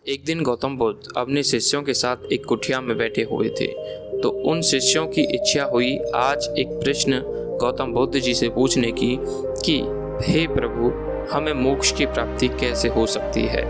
एक दिन गौतम बुद्ध अपने शिष्यों के साथ एक कुटिया में बैठे हुए थे। तो उन शिष्यों की इच्छा हुई आज एक प्रश्न गौतम बुद्ध जी से पूछने की कि हे प्रभु, हमें मोक्ष की प्राप्ति कैसे हो सकती है,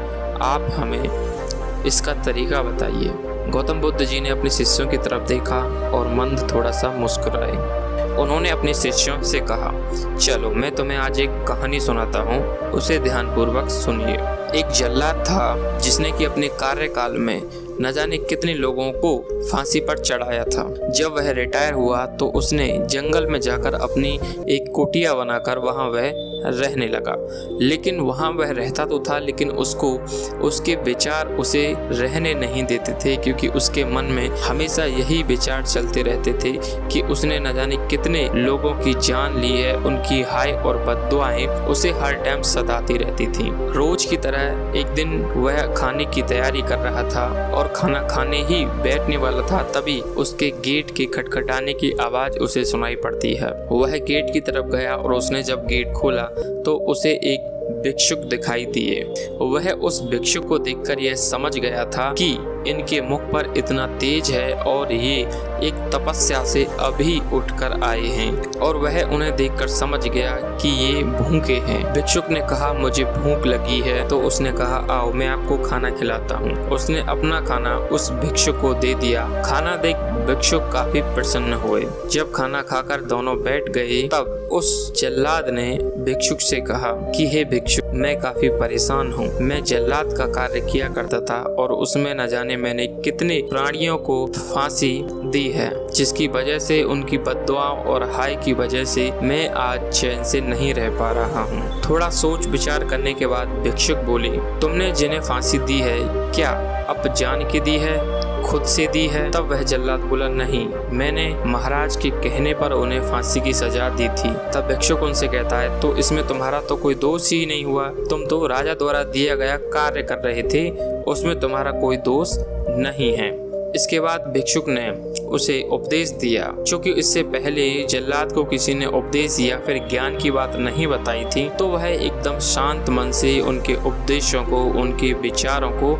आप हमें इसका तरीका बताइए। गौतम बुद्ध जी ने अपने शिष्यों की तरफ देखा और मंद थोड़ा सा मुस्कुराए। उन्होंने अपने शिष्यों से कहा, चलो मैं तुम्हें आज एक कहानी सुनाता हूँ, उसे ध्यानपूर्वक सुनिए। एक जल्लाद था जिसने कि अपने कार्यकाल में न जाने कितने लोगों को फांसी पर चढ़ाया था। जब वह रिटायर हुआ तो उसने जंगल में जाकर अपनी एक कुटिया बनाकर वहां वह रहने लगा। लेकिन वहां वह रहता तो था, लेकिन उसको उसके विचार उसे रहने नहीं देते थे, क्योंकि उसके मन में हमेशा यही विचार चलते रहते थे कि उसने न जाने कितने लोगों की जान ली है। उनकी हाय और बद्दुआएं उसे हर टाइम सताती रहती थी। रोज की तरह एक दिन वह खाने की तैयारी कर रहा था और खाना खाने ही बैठने वाला था, तभी उसके गेट के खटखटाने की आवाज उसे सुनाई पड़ती है। वह गेट की तरफ गया और उसने जब गेट खोला तो उसे एक भिक्षुक दिखाई दिए। वह उस भिक्षुक को देखकर यह समझ गया था कि इनके मुख पर इतना तेज है और ये एक तपस्या से अभी उठकर आए हैं, और वह उन्हें देखकर समझ गया कि ये भूखे हैं। भिक्षुक ने कहा, मुझे भूख लगी है। तो उसने कहा, आओ मैं आपको खाना खिलाता हूँ। उसने अपना खाना उस भिक्षुक को दे दिया। खाना देख भिक्षुक काफी प्रसन्न हुए। जब खाना खाकर दोनों बैठ गए तब उस जल्लाद ने भिक्षुक से कहा कि हे भिक्षुक, मैं काफी परेशान हूँ। मैं जल्लाद का कार्य किया करता था और उसमें न जाने मैंने कितने प्राणियों को फांसी दी है, जिसकी वजह से उनकी बद्दुआओं और हाय की वजह से मैं आज चैन से नहीं रह पा रहा हूँ। थोड़ा सोच विचार करने के बाद भिक्षुक बोली, तुमने जिन्हें फांसी दी है क्या अब जान के दी है, खुद से दी है? तब वह जल्लाद बोला, नहीं, मैंने महाराज के कहने पर उन्हें फांसी की सजा दी थी। तब भिक्षुक उनसे कहता है, तो इसमें तुम्हारा तो कोई दोष ही नहीं हुआ। तुम तो राजा द्वारा दिया गया कार्य कर रहे थे, उसमें तुम्हारा कोई दोष नहीं है। इसके बाद भिक्षुक ने उसे उपदेश दिया। क्योंकि इससे पहले जल्लाद को किसी ने उपदेश या फिर ज्ञान की बात नहीं बताई थी, तो वह एकदम शांत मन से उनके उपदेशों को, उनके विचारों को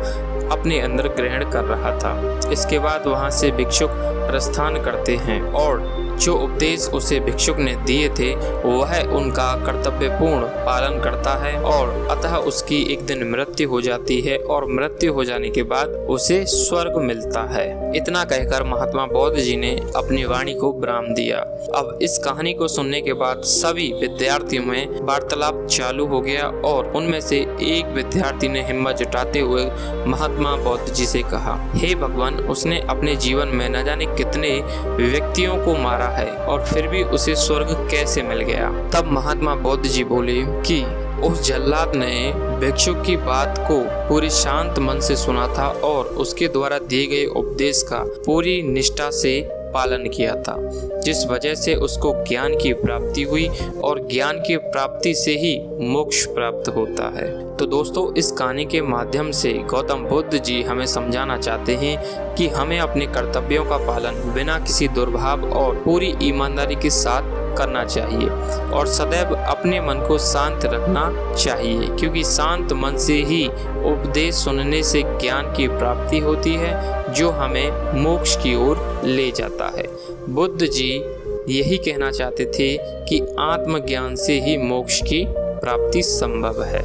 अपने अंदर ग्रहण कर रहा था। इसके बाद वहां से भिक्षुक प्रस्थान करते हैं और जो उपदेश उसे भिक्षुक ने दिए थे वह उनका कर्तव्यपूर्ण पालन करता है, और अतः उसकी एक दिन मृत्यु हो जाती है और मृत्यु हो जाने के बाद उसे स्वर्ग मिलता है। इतना कहकर महात्मा बुद्ध जी ने अपनी वाणी को विराम दिया। अब इस कहानी को सुनने के बाद सभी विद्यार्थियों में वार्तालाप चालू हो गया और उनमें से एक विद्यार्थी ने हिम्मत जुटाते हुए महात्मा बुद्ध जी से कहा, हे भगवान, उसने अपने जीवन में न जाने कितने व्यक्तियों को मारा है और फिर भी उसे स्वर्ग कैसे मिल गया? तब महात्मा बुद्ध जी बोले कि उस जल्लाद ने भिक्षुक की बात को पूरी शांत मन से सुना था और उसके द्वारा दिए गए उपदेश का पूरी निष्ठा से पालन किया था, जिस वजह से उसको ज्ञान की प्राप्ति हुई और ज्ञान की प्राप्ति से ही मोक्ष प्राप्त होता है। तो दोस्तों, इस कहानी के माध्यम से गौतम बुद्ध जी हमें समझाना चाहते हैं कि हमें अपने कर्तव्यों का पालन बिना किसी दुर्भाव और पूरी ईमानदारी के साथ करना चाहिए और सदैव अपने मन को शांत रखना चाहिए, क्योंकि शांत मन से ही उपदेश सुनने से ज्ञान की प्राप्ति होती है, जो हमें मोक्ष की ओर ले जाता है। बुद्ध जी यही कहना चाहते थे कि आत्मज्ञान से ही मोक्ष की प्राप्ति संभव है।